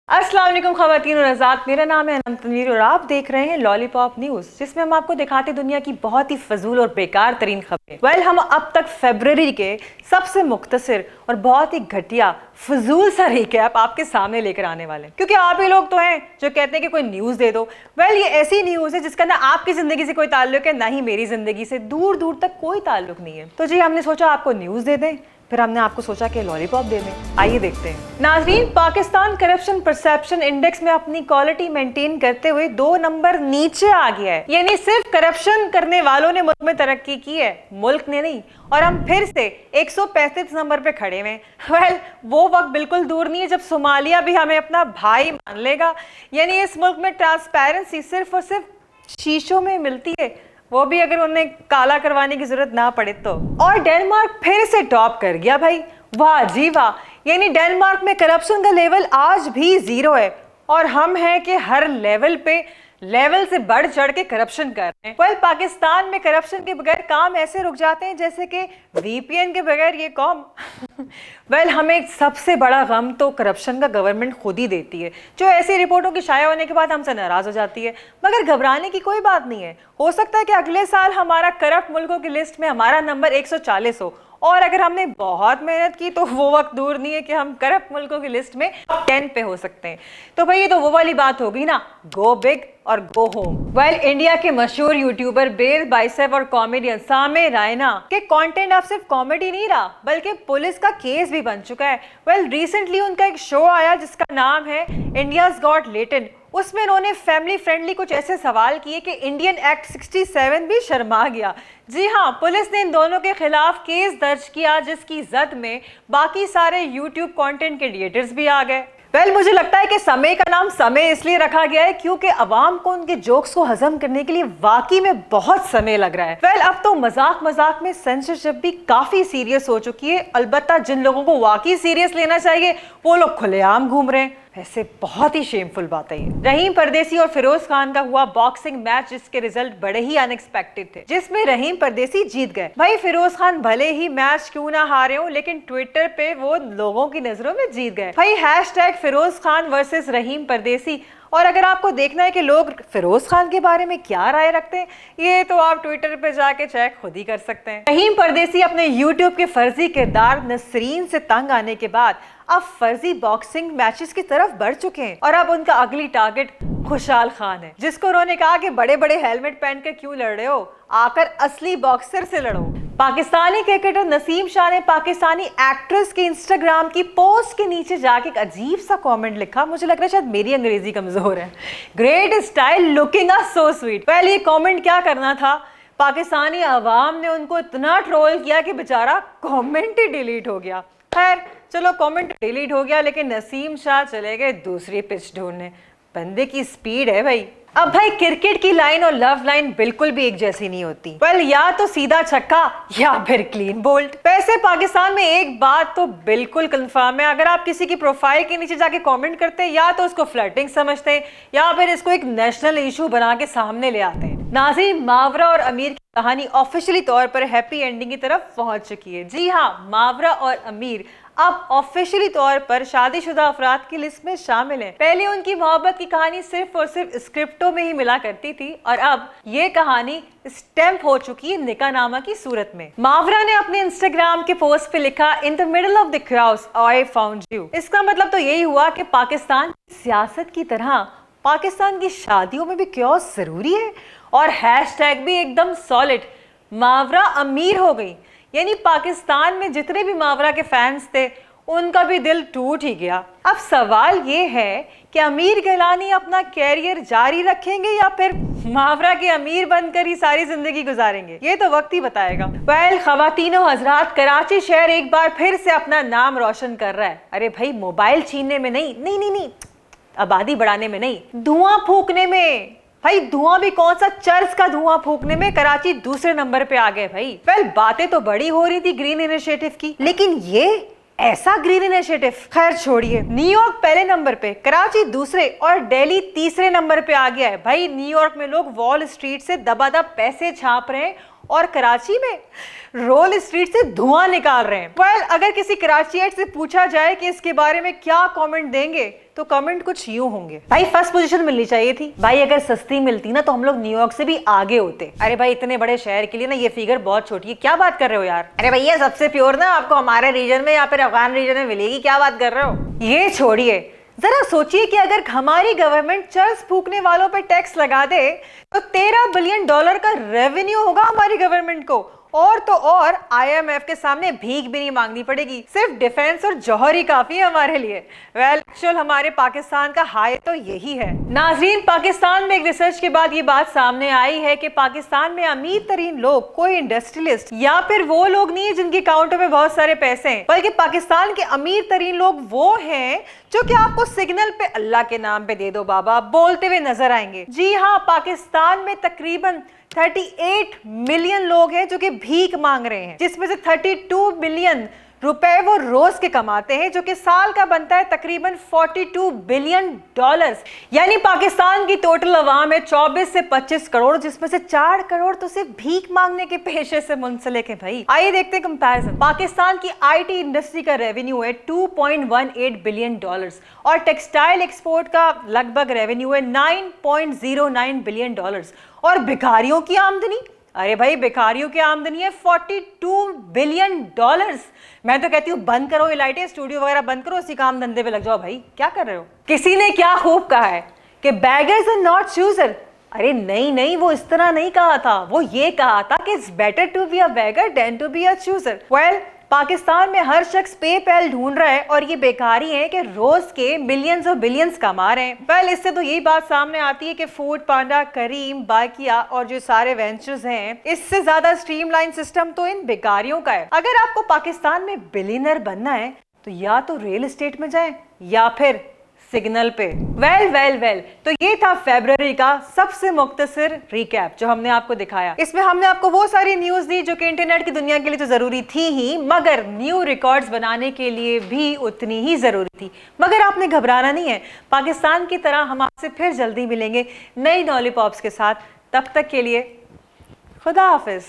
अस्सलाम वालेकुम ख़वातीन और आज़ाद, मेरा नाम है अनम तनवीर और आप देख रहे हैं लॉलीपॉप न्यूज़, जिसमें हम आपको दिखाते दुनिया की बहुत ही फजूल और बेकार तरीन खबरें। हम अब तक फरवरी के सबसे मुख्तसर और बहुत ही घटिया फजूल सा रिकैप आपके सामने लेकर आने वाले हैं, क्योंकि आप ही लोग तो हैं जो कहते हैं कि कोई न्यूज़ दे दो। ये ऐसी न्यूज़ है जिसका ना आपकी ज़िंदगी से कोई ताल्लुक है, ना ही मेरी ज़िंदगी से दूर दूर तक कोई ताल्लुक नहीं है। तो जी हमने सोचा आपको न्यूज़ दे दें, फिर हमने आपको सोचा कि लॉलीपॉप दे दें। आइए देखते हैं। नाज़रीन, पाकिस्तान करप्शन परसेप्शन इंडेक्स में अपनी क्वालिटी मेंटेन करते हुए 2 नंबर नीचे आ गया है। यानी सिर्फ करप्शन करने वालों ने मुल्क में तरक्की की है, मुल्क ने नहीं। और हम फिर से 135 नंबर पे खड़े हुए। वो वक्त बिल्कुल दूर नहीं है जब सोमालिया भी हमें अपना भाई मान लेगा। यानी इस मुल्क में ट्रांसपेरेंसी सिर्फ और सिर्फ शीशों में मिलती है, वो भी अगर उन्हें काला करवाने की जरूरत ना पड़े तो। और डेनमार्क फिर से टॉप कर गया भाई, वाह जी वाह। यानी डेनमार्क में करप्शन का लेवल आज भी 0 है और हम हैं कि हर लेवल से बढ़ चढ़ के करप्शन कर रहे हैं। पाकिस्तान में करप्शन के बगैर काम ऐसे रुक जाते हैं जैसे कि वीपीएन के बगैर ये कॉम। हमें सबसे बड़ा गम तो करप्शन का गवर्नमेंट खुद ही देती है, जो ऐसी रिपोर्टों की शाया होने के बाद हमसे नाराज हो जाती है। मगर घबराने की कोई बात नहीं है, हो सकता है कि अगले साल हमारा करप्ट मुल्कों की लिस्ट में हमारा नंबर 140 हो, और अगर हमने बहुत मेहनत की तो वो वक्त दूर नहीं है कि हम करप्ट मुल्कों की लिस्ट में 10 पे हो सकते हैं। तो भाई ये तो वो वाली बात होगी ना, गो बिग और गो होम। इंडिया के मशहूर यूट्यूबर बेल बाइसेप और कॉमेडियन सामे रायना के कंटेंट अब सिर्फ कॉमेडी नहीं रहा बल्कि पुलिस का केस भी बन चुका है। रिसेंटली उनका एक शो आया जिसका नाम है इंडियाज गॉट लेटेंट। उसमें उन्होंने फैमिली फ्रेंडली कुछ ऐसे सवाल किए कि इंडियन एक्ट 67 भी शर्मा गया। जी हाँ, पुलिस ने इन दोनों के खिलाफ केस दर्ज किया, जिसकी जद में बाकी सारे यूट्यूब कंटेंट के क्रिएटर्स भी आ गए। मुझे लगता है कि समय का नाम समय इसलिए रखा गया है क्योंकि अवाम को उनके जोक्स को हजम करने के लिए वाकई में बहुत समय लग रहा है। अब तो मजाक मजाक में सेंसरशिप भी काफी सीरियस हो चुकी है। अलबत्ता जिन लोगों को वाकई सीरियस लेना चाहिए वो लोग खुलेआम घूम रहे हैं। वैसे बहुत ही शेमफुल बात है ये। रहीम परदेसी और फिरोज खान का हुआ बॉक्सिंग मैच, जिसके रिजल्ट बड़े ही अनएक्सपेक्टेड थे, जिसमें रहीम परदेसी जीत गए। फिरोज खान भले ही मैच क्यों ना हारे हो, लेकिन ट्विटर पे वो लोगों की नजरों में जीत गए। हैशटैग फिरोज खान वर्सेस रहीम परदेसी। और अगर आपको देखना है कि लोग फिरोज खान के बारे में क्या राय रखते हैं, ये तो आप ट्विटर पे जाके चेक खुद ही कर सकते हैं। रहीम परदेसी अपने यूट्यूब के फर्जी किरदार नसरीन से तंग आने के बाद अब फर्जी बॉक्सिंग मैचेस की तरफ बढ़ चुके हैं, और अब उनका अगली टारगेट खुशहाल खान है, जिसको उन्होंने कहा कि बड़े बड़े हेलमेट पहन कर क्यों लड़ रहे हो, आकर असली बॉक्सर से लड़ो। पाकिस्तानी क्रिकेटर नसीम शाह ने पाकिस्तानी एक्ट्रेस के इंस्टाग्राम की पोस्ट के नीचे जाके एक अजीब सा कमेंट लिखा। मुझे लग रहा है शायद मेरी अंग्रेजी कमजोर है। Great style, looking so sweet. ये कमेंट क्या करना था, पाकिस्तानी अवाम ने उनको इतना ट्रोल किया कि बेचारा कमेंट ही डिलीट हो गया। खैर चलो, कमेंट डिलीट हो गया, लेकिन नसीम शाह चले गए दूसरी पिच ढूंढने। बंदे की स्पीड है भाई। अब क्रिकेट की लाइन और लव लाइन बिल्कुल भी एक जैसी नहीं होती। या तो सीधा छक्का या फिर क्लीन बोल्ड। वैसे पाकिस्तान में एक बात तो बिल्कुल कंफर्म है, अगर आप किसी की प्रोफाइल के नीचे जाके कमेंट करते हैं, या तो उसको फ्लर्टिंग समझते हैं या फिर इसको एक नेशनल इशू बना के सामने ले आते हैं। नाज़रीन, मावरा और अमीर की कहानी ऑफिशियली तौर पर हैप्पी एंडिंग की तरफ पहुंच चुकी है। जी हाँ, मावरा और अमीर अब ऑफिशियली तौर पर शादीशुदा अफराद की लिस्ट में शामिल हैं। पहले उनकी मोहब्बत की कहानी सिर्फ और सिर्फ स्क्रिप्टों में ही मिला करती थी, और अब ये कहानी स्टैम्प हो चुकी है निकाहनामा की सूरत में। मावरा ने अपने इंस्टाग्राम के पोस्ट पे लिखा, in the middle of the crowds I found you. इसका मतलब तो यही हुआ कि पाकिस्तान की सियासत की तरह पाकिस्तान की शादियों में भी क्योस जरूरी है। और हैशटैग भी एकदम सॉलिड, मावरा अमीर हो गई। यानी पाकिस्तान में जितने भी मावरा के फैंस थे उनका भी दिल टूट ही गया। अब सवाल ये है कि अमीर गिलानी अपना कैरियर जारी रखेंगे या फिर मावरा के अमीर बनकर ही सारी जिंदगी गुजारेंगे, ये तो वक्त ही बताएगा। खवातीनों हजरात, कराची शहर एक बार फिर से अपना नाम रोशन कर रहा है। अरे भाई, मोबाइल छीनने में नहीं, आबादी बढ़ाने में नहीं, धुआं फूकने में। धुआं भी कौन सा, चर्च का धुआं फूकने में कराची दूसरे नंबर पे आ गए भाई। बातें तो बड़ी हो रही थी ग्रीन इनिशिएटिव की, लेकिन ये ऐसा ग्रीन इनिशिएटिव। खैर छोड़िए, न्यूयॉर्क पहले नंबर पे, कराची दूसरे और दिल्ली तीसरे नंबर पे आ गया है। न्यूयॉर्क में लोग वॉल स्ट्रीट से दबादब पैसे छाप रहे हैं और कराची में रोल स्ट्रीट से धुआं निकाल रहे हैं। वेल, अगर किसी कराचीएट से पूछा जाए कि इसके बारे में क्या कमेंट देंगे तो कमेंट कुछ यूं होंगे, भाई फर्स्ट पोजीशन मिलनी चाहिए थी, भाई अगर सस्ती मिलती ना तो हम लोग न्यूयॉर्क से भी आगे होते। अरे भाई इतने बड़े शहर के लिए ना ये फिगर बहुत छोटी है, क्या बात कर रहे हो यार। अरे भैया सबसे प्योर ना आपको हमारे रीजन में या फिर अफगान रीजन में मिलेगी, क्या बात कर रहे हो। ये छोड़िए, जरा सोचिए कि अगर हमारी गवर्नमेंट चर्च फूकने वालों पे टैक्स लगा दे तो $13 बिलियन का रेवेन्यू होगा हमारी गवर्नमेंट को, और तो और IMF के सामने भीख भी नहीं मांगनी पड़ेगी, सिर्फ डिफेंस और जौहर ही काफी है हमारे लिए। वेल, एक्चुअल हमारे पाकिस्तान का हाय तो यही है। नाजरीन, पाकिस्तान में एक रिसर्च के बाद ये बात सामने आई है कि पाकिस्तान में अमीर तरीन लोग कोई इंडस्ट्रियलिस्ट या फिर वो लोग नहीं है जिनके अकाउंटों में बहुत सारे पैसे हैं, बल्कि पाकिस्तान के अमीर तरीन लोग वो हैं जो कि आपको सिग्नल पे अल्लाह के नाम पे दे दो बाबा बोलते हुए नजर आएंगे। जी हाँ, पाकिस्तान में तकरीबन 38 मिलियन लोग हैं जो कि भीख मांग रहे हैं, जिसमें से 32 बिलियन रुपए वो रोज के कमाते हैं, जो कि साल का बनता है तकरीबन $42 बिलियन। यानी पाकिस्तान की टोटल आवाम है 24 से 25 करोड़, जिसमें से 4 करोड़ तो सिर्फ भीख मांगने के पेशे से मुंसलिक है। भाई आइए देखते हैं कंपैरिजन। पाकिस्तान की IT इंडस्ट्री का रेवेन्यू है $2.18 बिलियन और टेक्सटाइल एक्सपोर्ट का लगभग रेवेन्यू है $9.09 बिलियन। और भिखारियों की आमदनी, अरे भाई भिखारियों की आमदनी है $42 बिलियन। मैं तो कहती हूँ बंद करो ये लाइटें, स्टूडियो वगैरह बंद करो, उसी काम धंधे पे लग जाओ। भाई क्या कर रहे हो। किसी ने क्या खूब कहा है कि बेगर्स आर नॉट चूजर। अरे नहीं नहीं, वो इस तरह नहीं कहा था, वो ये कहा था कि it's better to be a beggar than to be a chooser. Well, Pakistan में हर शख्स पेपैल ढूंढ रहा है और ये बेकारी है कि रोज के मिलियंस और बिलियंस कमा रहे हैं। वेल, इससे तो यही बात सामने आती है कि फूड पांडा, करीम, बाकिया और जो सारे वेंचर्स हैं, इससे ज्यादा स्ट्रीमलाइन सिस्टम तो इन बेकारियों का है। अगर आपको पाकिस्तान में बिलियनर बनना है तो या तो रियल एस्टेट में जाए या फिर सिग्नल पे। वेल, तो ये था फरवरी का सबसे मुख्तसर रिकैप जो हमने आपको दिखाया। इसमें हमने आपको वो सारी न्यूज दी जो कि इंटरनेट की दुनिया के लिए तो जरूरी थी ही, मगर न्यू रिकॉर्ड्स बनाने के लिए भी उतनी ही जरूरी थी। मगर आपने घबराना नहीं है, पाकिस्तान की तरह हम आपसे फिर जल्दी मिलेंगे नई लॉलीपॉप्स के साथ। तब तक के लिए खुदा हाफिज।